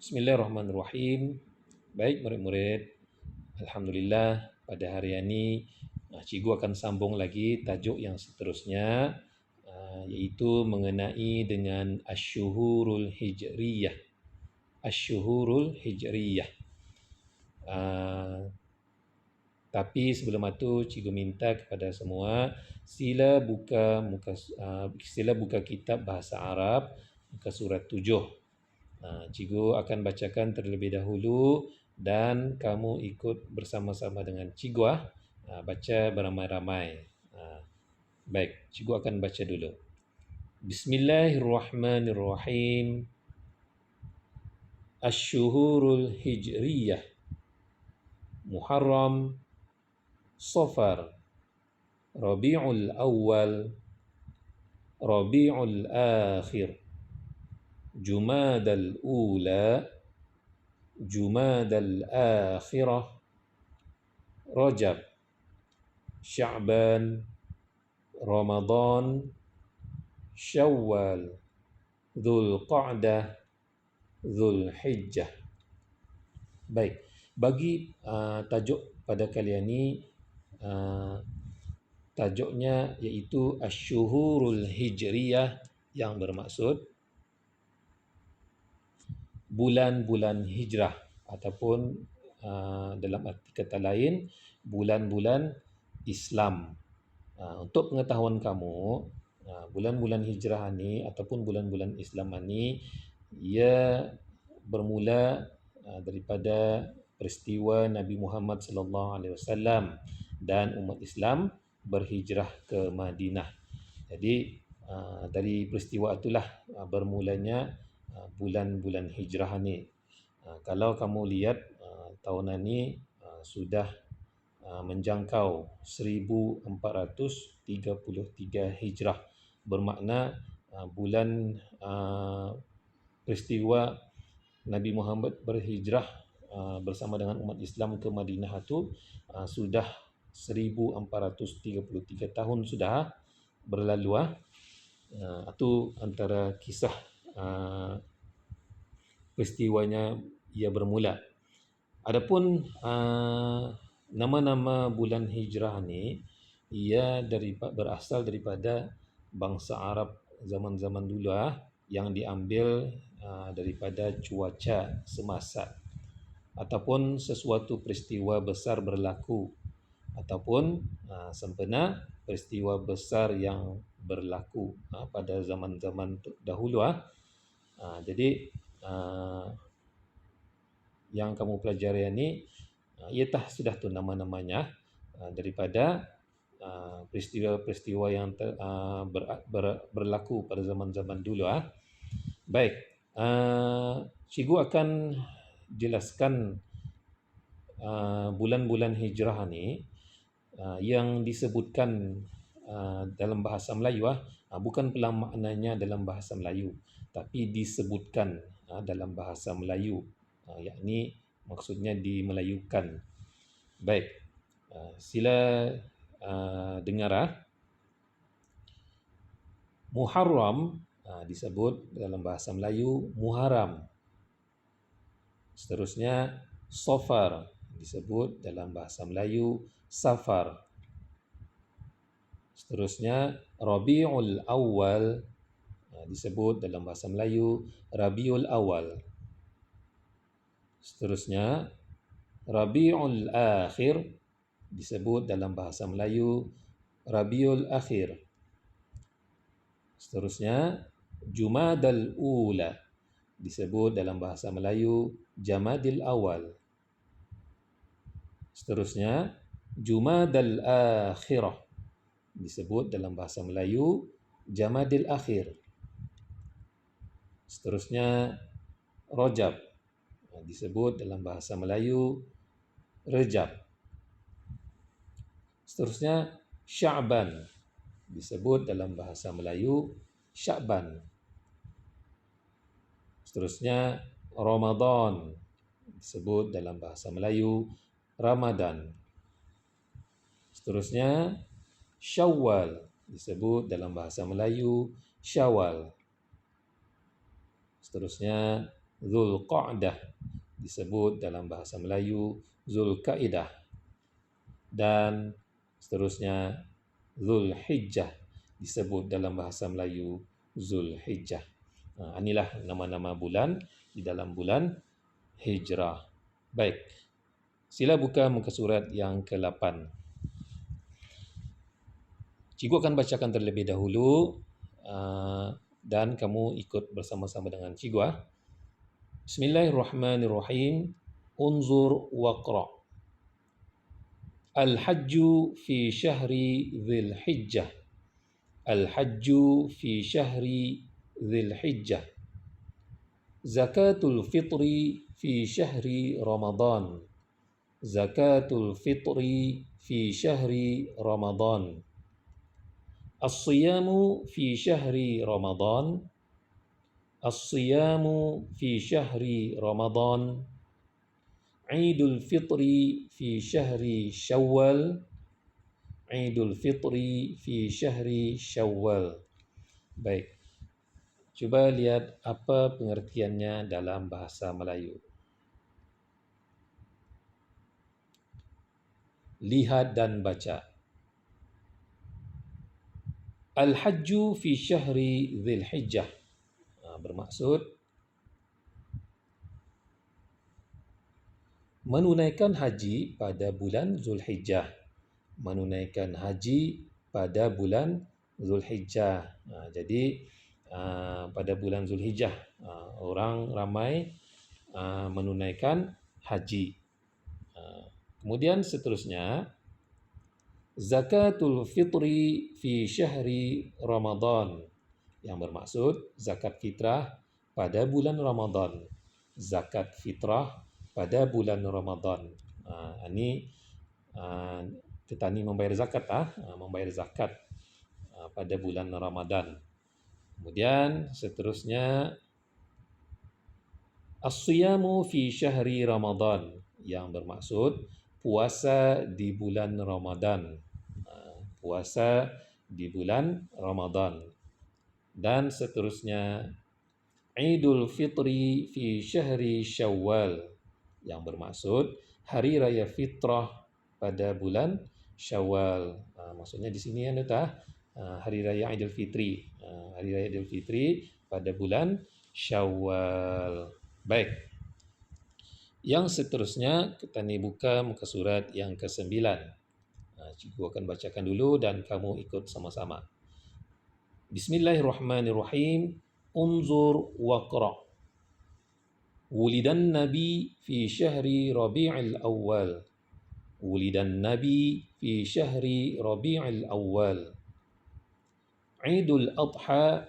Bismillahirrahmanirrahim. Baik murid-murid, Alhamdulillah pada hari ini cikgu akan sambung lagi tajuk yang seterusnya, iaitu mengenai dengan Asy-Syuhurul Hijriyah. Asy-Syuhurul Hijriyah. Tapi sebelum itu cikgu minta kepada semua sila buka kitab bahasa Arab muka surat 7. Cikgu akan bacakan terlebih dahulu dan kamu ikut bersama-sama dengan cikgu. Baca beramai-ramai. Baik, cikgu akan baca dulu. Bismillahirrahmanirrahim. Asy-Syuhurul Hijriyah. Muharram, Safar, Rabiul Awal, Rabiul Akhir, Jumadal Ula, Jumadal Akhirah, Rajab, Sya'ban, Ramadan, Syawal, Dzulqa'dah, Dzulhijjah. Baik, bagi tajuk pada kali ini, tajuknya iaitu Asy-Syuhurul Hijriyah, yang bermaksud bulan-bulan hijrah ataupun dalam arti kata lain bulan-bulan Islam. Untuk pengetahuan kamu, bulan-bulan hijrah ni ataupun bulan-bulan Islam ni ia bermula daripada peristiwa Nabi Muhammad sallallahu alaihi wasallam dan umat Islam berhijrah ke Madinah. Jadi dari peristiwa itulah bermulanya bulan-bulan hijrah ni. Kalau kamu lihat tahunan ni sudah menjangkau 1433 hijrah, bermakna bulan peristiwa Nabi Muhammad berhijrah bersama dengan umat Islam ke Madinah itu sudah 1433 tahun sudah berlalu. Itu antara kisah peristiwanya ia bermula. Adapun nama-nama bulan hijrah ni ia berasal daripada bangsa Arab zaman-zaman dulu yang diambil daripada cuaca semasa ataupun sesuatu peristiwa besar berlaku ataupun sempena peristiwa besar yang berlaku pada zaman-zaman dahulu. Jadi yang kamu pelajari ini ialah sudah tu nama-namanya daripada peristiwa-peristiwa yang berlaku pada zaman-zaman dulu. Baik, cikgu akan jelaskan bulan-bulan hijrah ni yang disebutkan dalam bahasa Melayu bukan pula maknanya dalam bahasa Melayu, tapi disebutkan dalam bahasa Melayu, yakni maksudnya dimelayukan. Baik, sila dengar. Muharram disebut dalam bahasa Melayu Muharram. Seterusnya Safar disebut dalam bahasa Melayu Safar. Seterusnya Rabiul Awal disebut dalam bahasa Melayu Rabiul Awal. Seterusnya Rabiul Akhir disebut dalam bahasa Melayu Rabiul Akhir. Seterusnya Jumadal Ula disebut dalam bahasa Melayu Jamadil Awal. Seterusnya Jumadal Akhirah disebut dalam bahasa Melayu Jamadil Akhir. Seterusnya Rajab disebut dalam bahasa Melayu Rejab. Seterusnya Sya'ban disebut dalam bahasa Melayu Sya'ban. Seterusnya Ramadan disebut dalam bahasa Melayu Ramadan. Seterusnya Syawal disebut dalam bahasa Melayu Syawal. Seterusnya Zulqa'dah disebut dalam bahasa Melayu Zulkaidah, dan seterusnya Zulhijjah disebut dalam bahasa Melayu Zulhijjah. Inilah nama-nama bulan di dalam bulan Hijrah. Baik, sila buka muka surat yang ke-8. Cikgu akan bacakan terlebih dahulu dan kamu ikut bersama-sama dengan cikgu. Bismillahirrahmanirrahim. Unzur waqra. Al-hajju fi syahri Dhil Hijjah. Al-hajju fi syahri Dhil Hijjah. Zakatul fitri fi syahri Ramadan. Zakatul fitri fi syahri Ramadan. As-siyamu fi syahri Ramadan. As-siyamu fi syahri Ramadan. Idul Fitri fi syahri Syawal. Idul Fitri fi syahri Syawal. Baik. Cuba lihat apa pengertiannya dalam bahasa Melayu. Lihat dan baca. Al-hajju fi syahri Dhil Hijjah. Bermaksud menunaikan haji pada bulan Zulhijjah. Menunaikan haji pada bulan Zulhijjah. Jadi pada bulan Zulhijjah orang ramai menunaikan haji. Kemudian seterusnya Zakatul fitri fi syahri Ramadan, yang bermaksud zakat fitrah pada bulan Ramadan. Zakat fitrah pada bulan Ramadan. Ini petani membayar zakat, membayar zakat pada bulan Ramadan. Kemudian seterusnya as-siyamu fi syahri Ramadan, yang bermaksud puasa di bulan Ramadan. Puasa di bulan Ramadan. Dan seterusnya Idul Fitri fi syahri Syawal, yang bermaksud hari raya fitrah pada bulan Syawal. Maksudnya di sini hari raya Idul Fitri. Hari raya Idul Fitri pada bulan Syawal. Baik. Yang seterusnya kita buka muka surat yang ke-9. Cikgu akan bacakan dulu dan kamu ikut sama-sama. Bismillahirrahmanirrahim. Unzur waqra. Wulidan Nabi fi syahri Rabi'il Awwal. Wulidan Nabi fi syahri Rabi'il Awwal. Idul Adha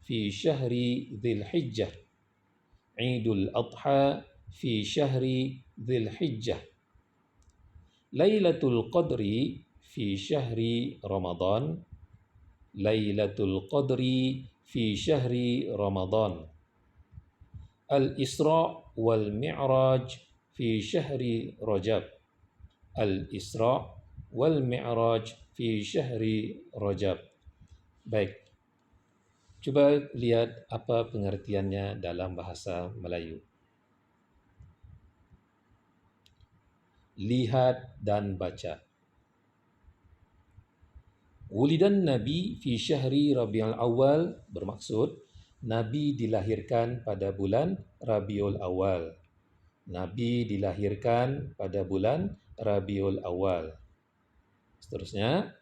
fi syahri Dhil Hijjah. Idul Adha fi syahri Dhil Hijjah. Lailatul Qadri fi syahri Ramadan. Lailatul Qadri fi syahri Ramadan. Al-Isra' wal Mi'raj fi syahri Rajab. Al-Isra' wal Mi'raj fi syahri Rajab. Baik. Cuba lihat apa pengertiannya dalam bahasa Melayu. Lihat dan baca. Wulidan Nabi fi syahri Rabiul Awal, bermaksud Nabi dilahirkan pada bulan Rabiul Awal. Nabi dilahirkan pada bulan Rabiul Awal. Seterusnya,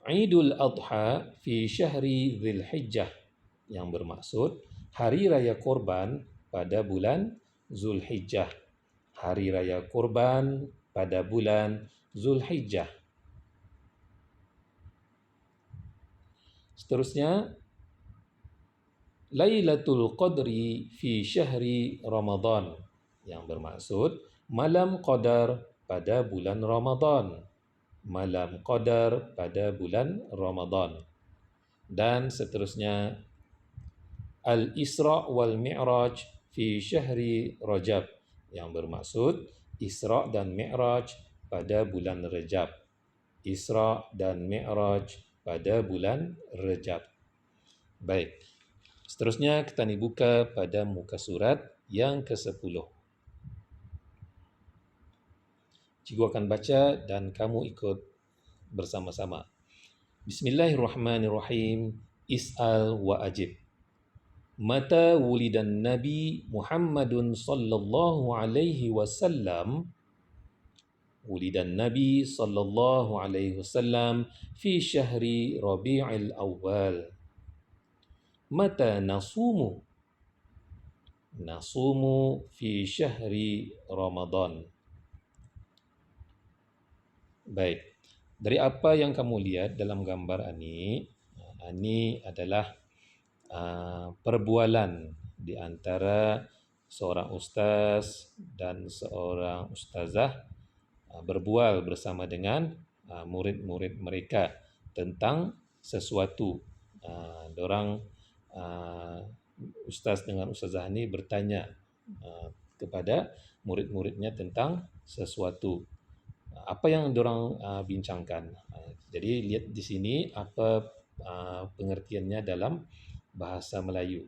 Idul Adha fi syahri Dhil Hijjah, yang bermaksud hari raya kurban pada bulan Zulhijjah. Hari raya kurban pada bulan Zulhijjah. Seterusnya, Lailatul Qadri fi syahri Ramadan, yang bermaksud malam qadar pada bulan Ramadan. Malam qadar pada bulan Ramadan. Dan seterusnya, Al-Isra' wal Mi'raj fi syahri Rajab, yang bermaksud Isra' dan Mi'raj pada bulan Rajab. Isra' dan Mi'raj pada bulan Rajab. Baik. Seterusnya kita ni buka pada muka surat yang ke-10. Cikgu akan baca dan kamu ikut bersama-sama. Bismillahirrahmanirrahim. Is'al wa ajib. Mata wulidan Nabi Muhammadun sallallahu alaihi wasallam. Wulidan Nabi sallallahu alaihi wasallam fi syahri Rabi'il Awwal. Mata nasumu? Nasumu fi syahri Ramadan. Baik. Dari apa yang kamu lihat dalam gambar ini adalah perbualan di antara seorang ustaz dan seorang ustazah berbual bersama dengan murid-murid mereka tentang sesuatu. Dorang ustaz dengan ustazah ini bertanya kepada murid-muridnya tentang sesuatu. Apa yang dorang bincangkan. Jadi lihat di sini apa pengertiannya dalam bahasa Melayu.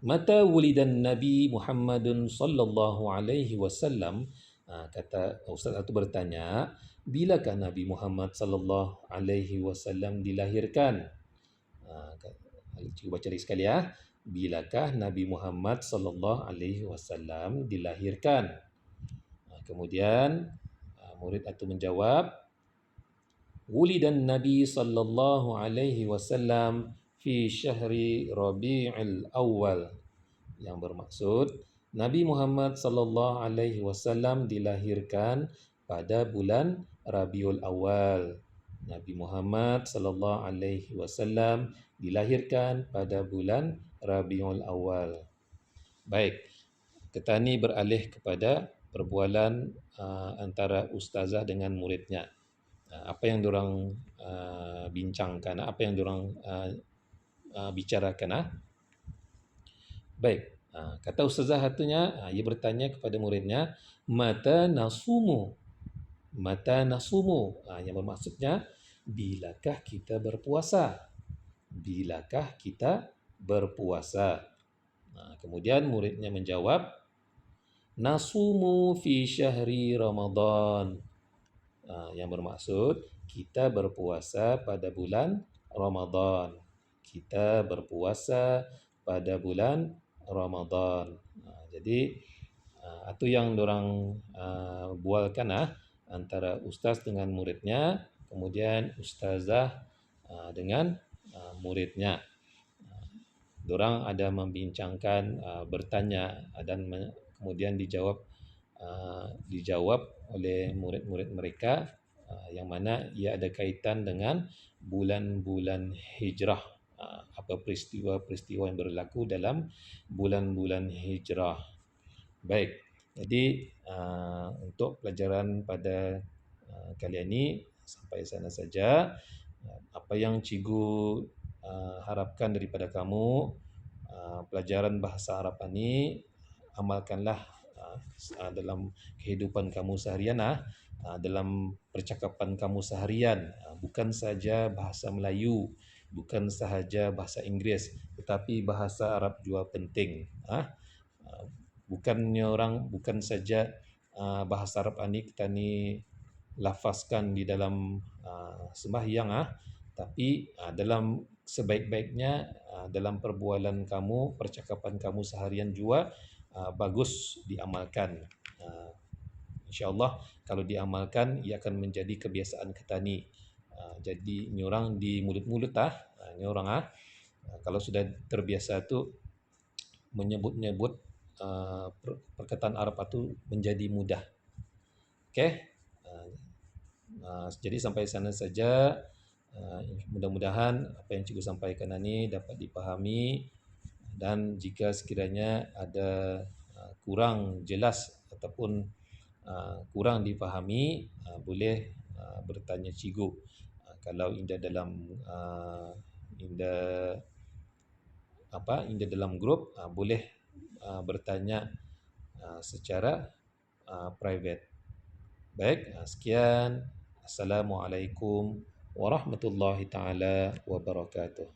Mata wulidan Nabi Muhammadun sallallahu alaihi wasallam, kata ustaz itu bertanya, bilakah Nabi Muhammad sallallahu alaihi wasallam dilahirkan? Cikgu baca lagi sekali ya. Bilakah Nabi Muhammad sallallahu alaihi wasallam dilahirkan? Kemudian murid itu menjawab, wulidan Nabi sallallahu alaihi wasallam fi syahri Rabi'il Awwal, yang bermaksud Nabi Muhammad sallallahu alaihi wasallam dilahirkan pada bulan Rabiul Awal. Nabi Muhammad sallallahu alaihi wasallam dilahirkan pada bulan Rabiul Awal. Baik, kita ni beralih kepada perbualan antara ustazah dengan muridnya. Apa yang diorang bincangkan, apa yang diorang bicarakan. Baik, kata ustazah satunya, ia bertanya kepada muridnya, mata nasumu? Mata nasumu? Yang bermaksudnya, bilakah kita berpuasa? Bilakah kita berpuasa? Kemudian muridnya menjawab, nasumu fi syahri Ramadan. Yang bermaksud, kita berpuasa pada bulan Ramadan. Kita berpuasa pada bulan Ramadan. Jadi itu yang diorang bualkan antara ustaz dengan muridnya, kemudian ustazah dengan muridnya. Diorang ada membincangkan, bertanya dan kemudian dijawab oleh murid-murid mereka, yang mana ia ada kaitan dengan bulan-bulan hijrah. Apa peristiwa-peristiwa yang berlaku dalam bulan-bulan hijrah. Baik, jadi untuk pelajaran pada kali ini sampai sana saja. Apa yang cikgu harapkan daripada kamu, pelajaran bahasa Arab ini amalkanlah dalam kehidupan kamu seharian, dalam percakapan kamu seharian, bukan saja bahasa Melayu, bukan sahaja bahasa Inggeris, tetapi bahasa Arab juga penting. Bukan saja bahasa Arab ini kita ni lafazkan di dalam sembahyang, tapi dalam sebaik-baiknya dalam perbualan kamu, percakapan kamu seharian juga bagus diamalkan. InsyaAllah kalau diamalkan ia akan menjadi kebiasaan kita ni. Jadi nyorang di mulut-mulut kalau sudah terbiasa tu menyebut-nyebut perkataan Arab itu menjadi mudah. Okey. Jadi sampai sana saja. Mudah-mudahan apa yang cikgu sampaikan ini dapat dipahami, dan jika sekiranya ada kurang jelas ataupun kurang dipahami, boleh bertanya cikgu. Kalau indah dalam grup, boleh bertanya secara private. Baik, sekian. Assalamualaikum warahmatullahi taala wabarakatuh.